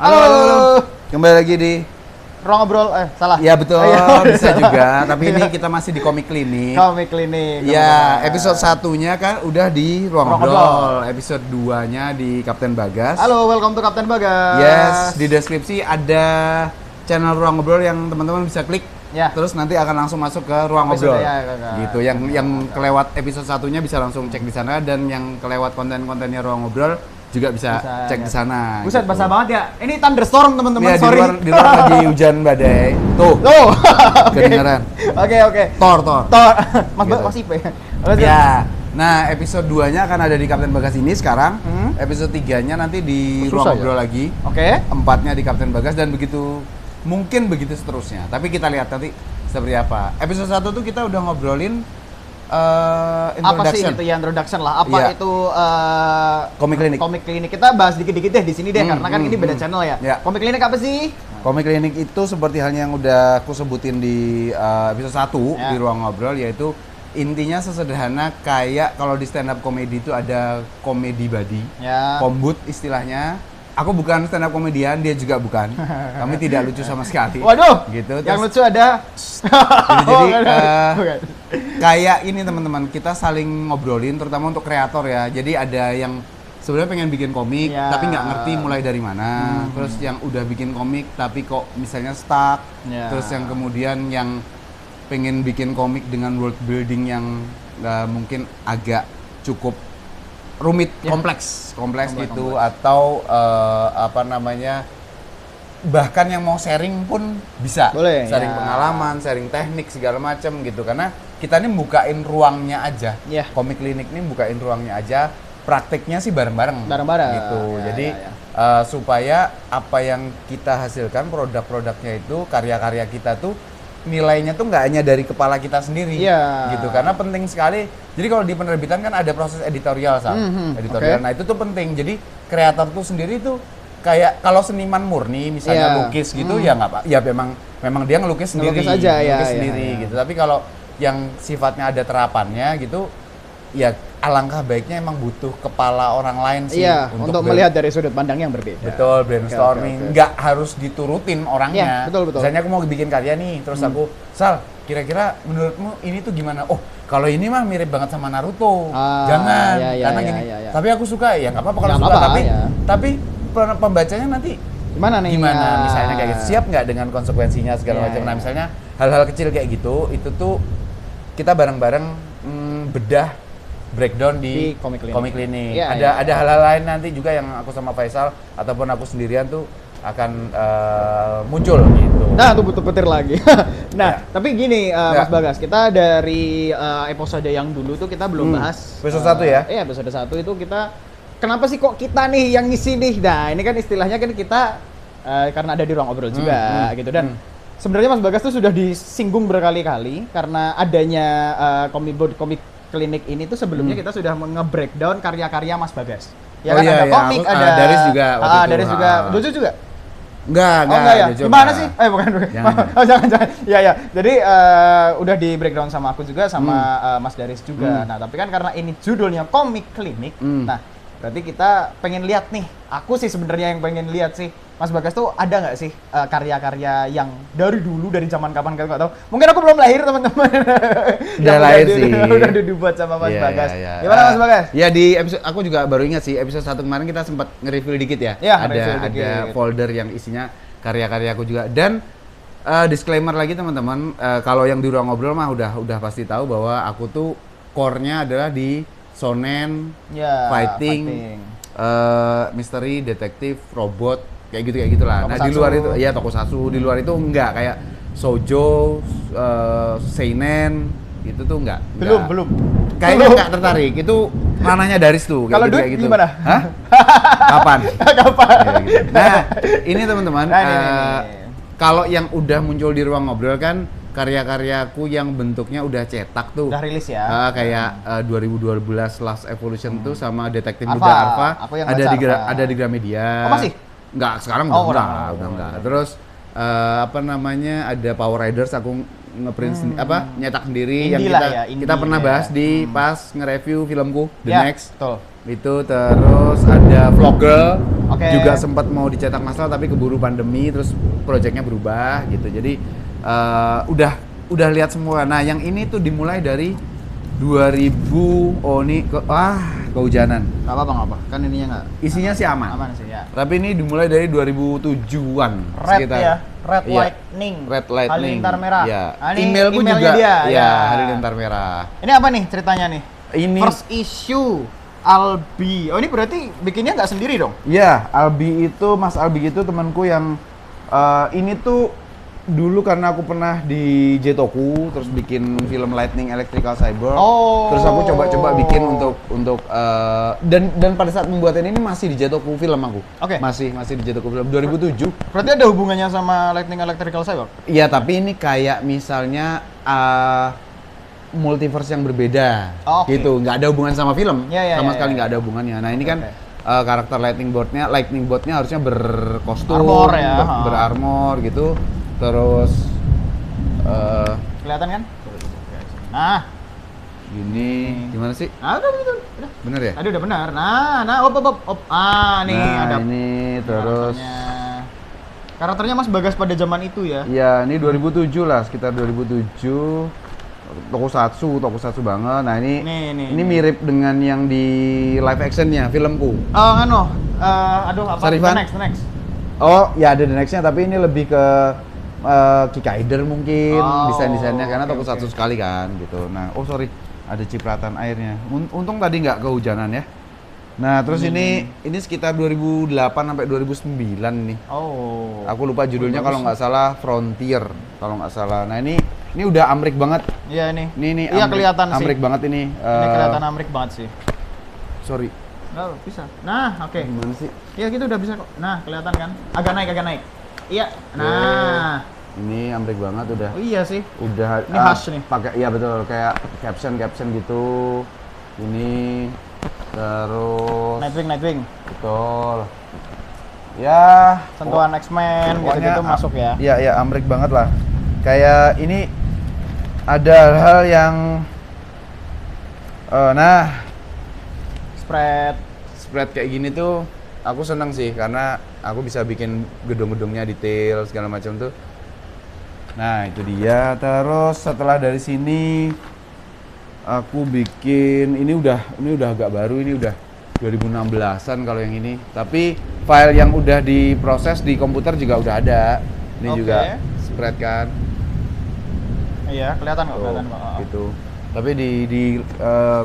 Halo. Kembali lagi di Ruang Ngobrol, salah. Ya betul, bisa juga. Tapi ini kita masih di Komik Klinik. Komik Klinik. Ya, episode satunya kan udah di Ruang Ngobrol. Episode 2-nya di Kapten Bagas. Halo, welcome to Kapten Bagas. Yes, di deskripsi ada channel Ruang Ngobrol yang teman-teman bisa klik. Ya. Terus nanti akan langsung masuk ke Ruang Ngobrol. Ya, gitu. Yang kelewat episode satunya bisa langsung cek di sana, dan yang kelewat konten-kontennya Ruang Ngobrol juga bisa cek di sana. Buset, gitu. basah banget ya. Ini thunderstorm teman-teman, Ya, sorry. di luar lagi hujan badai. Tuh. Kedengeran. Oke. Tor. Mas Gitu. Mas Ipe. Ya. Nah, episode 2-nya akan ada di Kapten Bagas ini sekarang. Episode 3-nya nanti di Ruang Ngobrol lagi. Oke. 4-nya di Kapten Bagas, dan begitu mungkin begitu seterusnya. Tapi kita lihat nanti seperti apa. Episode 1 tuh kita udah ngobrolin Apa sih introduction. itu ya, introduction lah. Apa Iya. itu Komik Klinik. Komik Klinik. Kita bahas dikit-dikit deh di sini deh, karena kan ini beda channel ya. Ya. Komik Klinik apa sih? Komik Klinik itu seperti halnya yang udah aku sebutin di episode 1 di Ruang Ngobrol, yaitu intinya sesederhana kayak kalau di stand up comedy itu ada komedi body, Ya. kombut istilahnya. Aku bukan stand up komedian, dia juga bukan. Kami tidak lucu sama sekali. Waduh. Gitu. Yang lucu ada. Jadi Bukan. kayak ini teman-teman, kita saling ngobrolin terutama untuk kreator ya. Jadi ada yang sebenarnya pengen bikin komik Ya. tapi nggak ngerti mulai dari mana. Terus yang udah bikin komik tapi kok misalnya stuck. Ya. Terus yang kemudian yang pengen bikin komik dengan world building yang mungkin agak cukup rumit, kompleks gitu. Atau apa namanya, bahkan yang mau sharing pun bisa. Boleh, sharing ya. pengalaman, sharing teknik segala macam gitu, karena kita ini bukain ruangnya aja. Ya. Komik Klinik ini bukain ruangnya aja, prakteknya sih bareng-bareng gitu. Ya, Jadi ya. supaya apa yang kita hasilkan, produk-produknya itu, karya-karya kita tuh nilainya tuh nggak hanya dari kepala kita sendiri. Iya. Gitu, karena penting sekali. Jadi kalau di penerbitan kan ada proses editorial, editorial. Oke. Nah, itu tuh penting. Jadi kreator tuh sendiri tuh kayak kalau seniman murni misalnya Iya. lukis gitu, ya nggak apa, ya memang dia ngelukis sendiri, Ngelukis aja, ya, ngelukis ya, sendiri ya. gitu. Tapi kalau yang sifatnya ada terapannya gitu, ya alangkah baiknya emang butuh kepala orang lain sih Iya, untuk melihat dari sudut pandang yang berbeda. Betul, brainstorming. Oke. Nggak harus diturutin orangnya. Iya, betul. Misalnya aku mau bikin karya nih, terus aku, Sal, kira-kira menurutmu ini tuh gimana? Oh, kalau ini mah mirip banget sama Naruto. Jangan, iya, karena iya, gini. iya. Tapi aku suka, ya nggak apa-apa kalau Nggak suka. apa-apa, Tapi, ya. tapi pembacanya nanti Gimana nih? gimana? Ya. Misalnya kayak gitu, siap nggak dengan konsekuensinya segala Iya, macam. Nah, iya. misalnya hal-hal kecil kayak gitu, itu tuh kita bareng-bareng bedah, breakdown di Komik Klinik. Komik Klinik. Iya, ada iya. ada hal-hal lain nanti juga yang aku sama Faisal ataupun aku sendirian tuh akan muncul gitu. Nah, tuh butuh petir lagi. Nah, Ya. tapi gini Ya. Mas Bagas, kita dari episode yang dulu tuh kita belum bahas. Episode 1 ya? Iya, episode 1 itu kita kenapa sih kok kita nih yang ngisi nih? Nah, ini kan istilahnya kan kita karena ada di Ruang Ngobrol juga gitu, dan sebenarnya Mas Bagas tuh sudah disinggung berkali-kali karena adanya komik Klinik ini tuh sebelumnya kita sudah nge-breakdown karya-karya Mas Bagas. Ya Oh kan, iya, ada iya. komik, Aku- ada Daris juga waktu itu. Daris juga. Dojo juga? Enggak Ya? Jojo Gimana enggak. sih? Bukan. Jangan. Oh, jangan. Ya. Jadi udah di breakdown sama aku juga, sama Mas Daris juga. Nah, tapi kan karena ini judulnya Komik Klinik, nah berarti kita pengen lihat nih. Aku sih sebenarnya yang pengen lihat sih, Mas Bagas tuh ada nggak sih karya-karya yang dari dulu, dari zaman kapan kita nggak tahu. Mungkin aku belum lahir, teman-teman. Udah lahir sih. Udah dibuat sama Mas Iya, Bagas. iya. Gimana Mas Bagas? Ya, di episode aku juga baru ingat sih, episode 1 kemarin kita sempat nge-review dikit ya. Iya, ada nge-review dikit. folder yang isinya karya-karyaku juga, dan disclaimer lagi teman-teman, kalau yang di Ruang Ngobrol mah udah pasti tahu bahwa aku tuh core-nya adalah di shonen, Ya, fighting. Misteri, detektif, robot, kayak gitulah. Nah, di Tokusatsu. luar itu ya tokusatsu, di luar itu enggak kayak shoujo, seinen, itu tuh enggak. Belum. Kayaknya enggak tertarik. Itu ranahnya Daris tuh Kalau duit kayak gitu. gimana? Hah? Kapan? Kapan? Ya, gitu. Nah, ini teman-teman, Nah, ini. kalau yang udah muncul di Ruang Ngobrol kan karya-karyaku yang bentuknya udah cetak tuh. Udah rilis ya? Kayak 2012 Last Evolution tuh sama Detektif Arfa. Muda Arfa, Aku yang ada baca di Arfa. ada di Gramedia. Oh, masih? Enggak, sekarang Oh, udah udah. enggak. Terus apa namanya, ada Power Riders aku ngeprint nyetak sendiri yang Indie kita lah ya, indie kita pernah ya. bahas di pas nge-review filmku The Ya, Next. betul. Itu terus ada Vlogger. Oke. Juga sempat mau dicetak masalah tapi keburu pandemi terus proyeknya berubah gitu. Jadi udah lihat semua. Nah, yang ini tuh dimulai dari 2000 kehujanan. Nggak apa-apa. Kan ininya nggak. Isinya sih aman. Aman sih ya. Tapi ini dimulai dari 2007-an Red sekitar. ya, Red Iya. Lightning. Red Lightning. Halilintar merah. Iya. Ah, ini Emailku emailnya juga. dia. Iya, Ya. Halilintar merah. Ini apa nih ceritanya nih? Ini First issue Albi. Oh, ini berarti bikinnya nggak sendiri dong? ya, Albi itu Mas Albi itu temanku yang ini tuh dulu karena aku pernah di Jetoku terus bikin film Lightning Electrical Cyber. Oh. Terus aku coba bikin untuk dan pada saat membuat ini masih di Jetoku film aku. Oke. Masih di Jetoku film 2007. Berarti ada hubungannya sama Lightning Electrical Cyber? Iya, tapi ini kayak misalnya multiverse yang berbeda, Oh, oke. gitu. Nggak ada hubungan sama film, Ya, sama sekali ya. nggak ada hubungannya. Nah ini kan Oke. karakter Lightning Bolt-nya harusnya berkostum, Armor ya, berarmor gitu. Terus Kelihatan kan? Nah, gini, gimana sih? udah begitu. Udah. Bener ya? Tadi udah benar. Nah, op. Ah, nih Nah ada ini terus, karakternya Mas Bagas pada zaman itu ya. ya ini 2007 lah, sekitar 2007. Tokusatsu banget. Nah ini Nih. mirip dengan yang di live actionnya filmku. Aduh, apa? Sarifan? The next. Oh ya ada the next-nya, tapi ini lebih ke Kikaider mungkin Oh, desainnya karena oke, tokusatsu oke. sekali kan gitu. Nah, sorry, ada cipratan airnya. Untung tadi nggak kehujanan ya. Nah, terus ini sekitar 2008 sampai 2009 nih. Oh. Aku lupa judulnya bagus kalau nggak salah Frontier kalau nggak salah. Nah, ini udah amrik banget. Iya ini. Ini Iya kelihatan sih. amrik banget ini. Ini kelihatan amrik banget sih. Sorry. Nggak, bisa. Nah, oke. Gimana sih? Iya gitu udah bisa kok. Nah, kelihatan kan? Agak naik. Iya. Nah. Ini amrik banget udah. Oh iya sih. Udah Ini khas nih. pakai iya betul kayak caption gitu ini terus Nightwing. betul ya Sentuhan X-Men pokoknya, gitu-gitu masuk ya. iya amrik banget lah kayak ini ada hal yang nah spread kayak gini tuh aku seneng sih karena aku bisa bikin gedung-gedungnya detail segala macam tuh. Nah itu dia. Terus setelah dari sini aku bikin ini udah agak baru, ini udah 2016-an kalau yang ini. Tapi file yang udah diproses di komputer juga udah ada. Ini Oke. juga spread kan. Iya, kelihatan kok. Gitu. Tapi di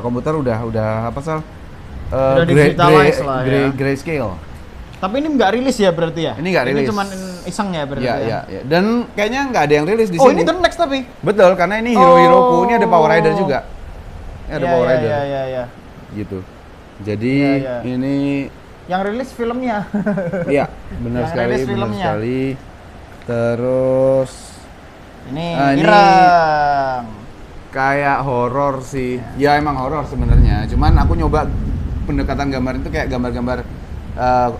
komputer udah apa Sal? Udah digitalize lah ya. Grayscale. Tapi ini nggak rilis ya berarti ya? Ini nggak rilis. Ini cuman iseng ya berarti Iya. Dan kayaknya nggak ada yang rilis di Oh, sini. ini The Next tapi? Betul, karena ini hero-heroku. Ini ada Power Rider juga. Ini ada Power Rider. Iya. Gitu. Jadi Iya. ini Yang rilis filmnya. iya, benar Yang sekali, rilis benar filmnya. sekali. Terus Ini ini Irang. kayak horor sih. Ya emang horor sebenarnya. Cuman aku nyoba pendekatan gambar itu kayak gambar-gambar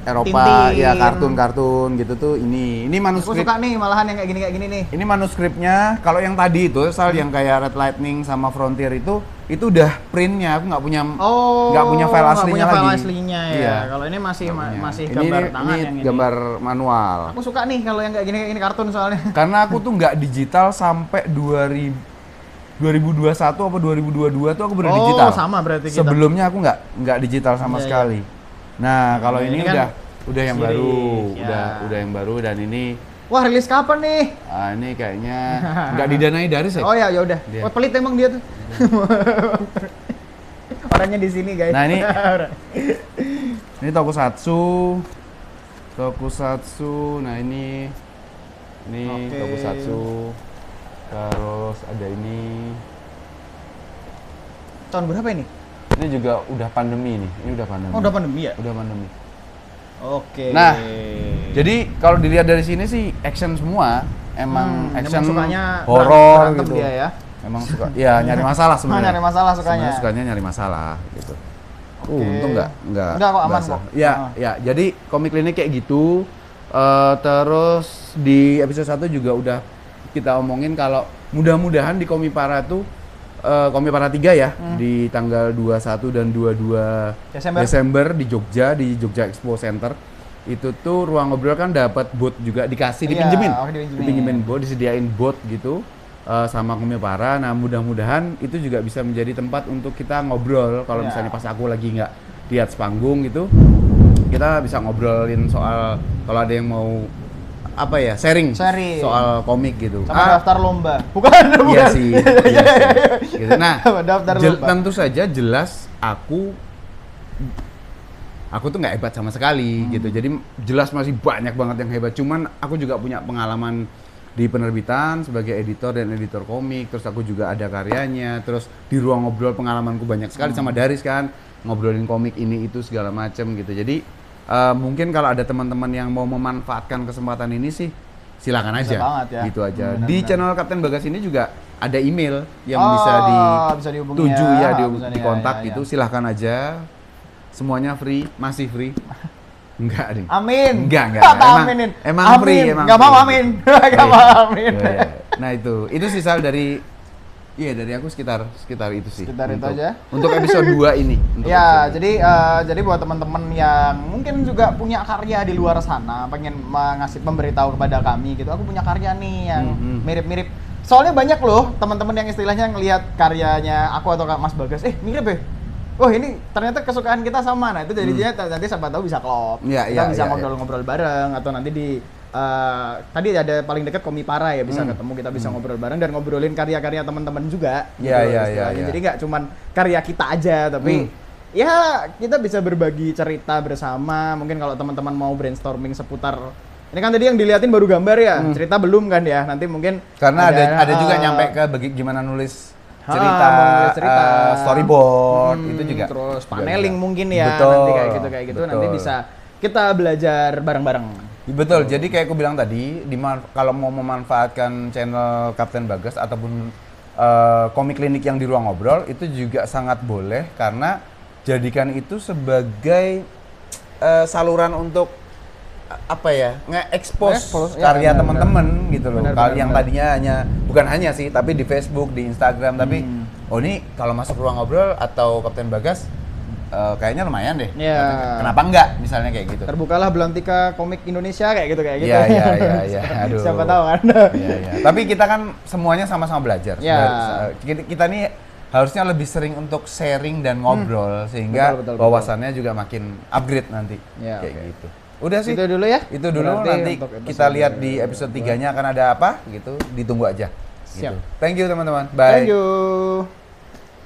Eropa, Tintin. ya kartun-kartun gitu tuh. Ini Aku manuskrip. suka nih malahan yang kayak gini nih. Ini manuskripnya. Kalau yang tadi itu, yang kayak Red Lightning sama Frontier itu udah printnya. Aku nggak punya file nggak aslinya punya file lagi. aslinya ya. Iya. Kalau ini masih Nggak punya. masih Ini- gambar tangan ini yang ini. gambar manual. Aku suka nih kalau yang kayak gini kartun soalnya. Karena aku tuh nggak digital sampai 2021 apa 2022 tuh aku baru digital. Sama berarti kita. Sebelumnya aku nggak digital sama Iya, iya. sekali. Nah, kalau Nah, ini ini kan udah yang baru, series, ya. udah yang baru dan ini Wah, rilis kapan nih? ini kayaknya nggak didanai dari sih. Oh ya udah. Dia. Oh, pelit emang dia tuh. Orangnya di sini, guys. Nah, ini tokusatsu. Nah, ini Oke. tokusatsu. Terus ada ini. Tahun berapa ini? Ini juga udah pandemi nih. Ini udah pandemi. Oh, udah pandemi ya? Udah pandemi. Oke. Nah, Jadi kalau dilihat dari sini sih action semua. Emang action sukanya horor berantem gitu. dia ya. Emang suka. Ya nyari masalah sebenarnya. Nyari masalah sukanya. Sebenarnya sukanya nyari masalah gitu. Oke. Untung nggak Enggak kok, aman basah. kok. Ya, Ah. ya. Jadi komik klinik kayak gitu. Terus di episode 1 juga udah kita omongin kalau mudah-mudahan di Komipara tuh Komik Para 3 ya di tanggal 21 dan 22 Desember di Jogja Expo Center. Itu tuh ruang ngobrol kan dapat booth juga dikasih dipinjemin booth, disediain booth gitu sama Komik Para. Nah, mudah-mudahan itu juga bisa menjadi tempat untuk kita ngobrol kalau misalnya pas aku lagi nggak di atas panggung gitu. Kita bisa ngobrolin soal kalau ada yang mau sharing soal komik gitu. Sama daftar lomba. Bukan. Iya sih. Gitu. Nah, daftar lomba. Tentu saja jelas aku tuh nggak hebat sama sekali gitu. Jadi jelas masih banyak banget yang hebat. Cuman aku juga punya pengalaman di penerbitan sebagai editor dan editor komik. Terus aku juga ada karyanya. Terus di ruang ngobrol pengalamanku banyak sekali sama Daris kan, ngobrolin komik ini itu segala macem gitu. Jadi mungkin kalau ada teman-teman yang mau memanfaatkan kesempatan ini sih silakan aja. Banget, ya. Gitu aja. Benar, Di channel Kapten Bagas ini juga ada email yang bisa dihubungi dituju bisa dikontak gitu. Silahkan aja. Semuanya free, masih free. Enggak, Ding. Amin. Enggak. Aminin. Emang free, emang. Enggak mau amin. Enggak mau amin. Ya. Nah, itu sisa dari aku sekitar itu sih. Sekitar itu aja. Untuk episode 2 ini. Jadi buat teman-teman yang mungkin juga punya karya di luar sana, pengen memberitahu kepada kami gitu. Aku punya karya nih yang mirip-mirip. Soalnya banyak loh teman-teman yang istilahnya ngelihat karyanya aku atau Mas Bagas, mirip ya. Oh, ini ternyata kesukaan kita sama. Nah, itu jadinya nanti siapa tahu bisa klop. Kita bisa ngobrol-ngobrol bareng atau nanti di tadi ada paling dekat Komik Para ya, bisa ketemu, kita bisa ngobrol bareng dan ngobrolin karya-karya teman-teman juga. Jadi nggak cuman karya kita aja, tapi ya kita bisa berbagi cerita bersama. Mungkin kalau teman-teman mau brainstorming seputar ini kan tadi yang diliatin baru gambar ya, cerita belum kan ya. Nanti mungkin karena ada juga nyampe ke gimana nulis cerita, storyboard itu juga. Terus paneling mungkin ya. Betul, nanti kayak gitu nanti bisa kita belajar bareng-bareng. Betul. Jadi kayak aku bilang tadi, kalau mau memanfaatkan channel Kapten Bagas ataupun komik klinik yang di ruang ngobrol itu juga sangat boleh, karena jadikan itu sebagai saluran untuk nge-expose karya teman-teman gitu loh. Yang tadinya bukan hanya sih, tapi di Facebook, di Instagram, tapi ini kalau masuk ruang ngobrol atau Kapten Bagas kayaknya lumayan deh. Kenapa enggak misalnya kayak gitu. Terbukalah Belantika Komik Indonesia kayak gitu. Iya. Aduh. Siapa tahu kan. Iya. Tapi kita kan semuanya sama-sama belajar. Kita nih harusnya lebih sering untuk sharing dan ngobrol sehingga wawasannya juga makin upgrade nanti. Kayak gitu. Udah sih. Itu dulu ya. Itu dulu, nanti kita lihat di episode 3-nya akan ada apa gitu. Ditunggu aja. Siap. Gitu. Thank you teman-teman. Bye. Thank you.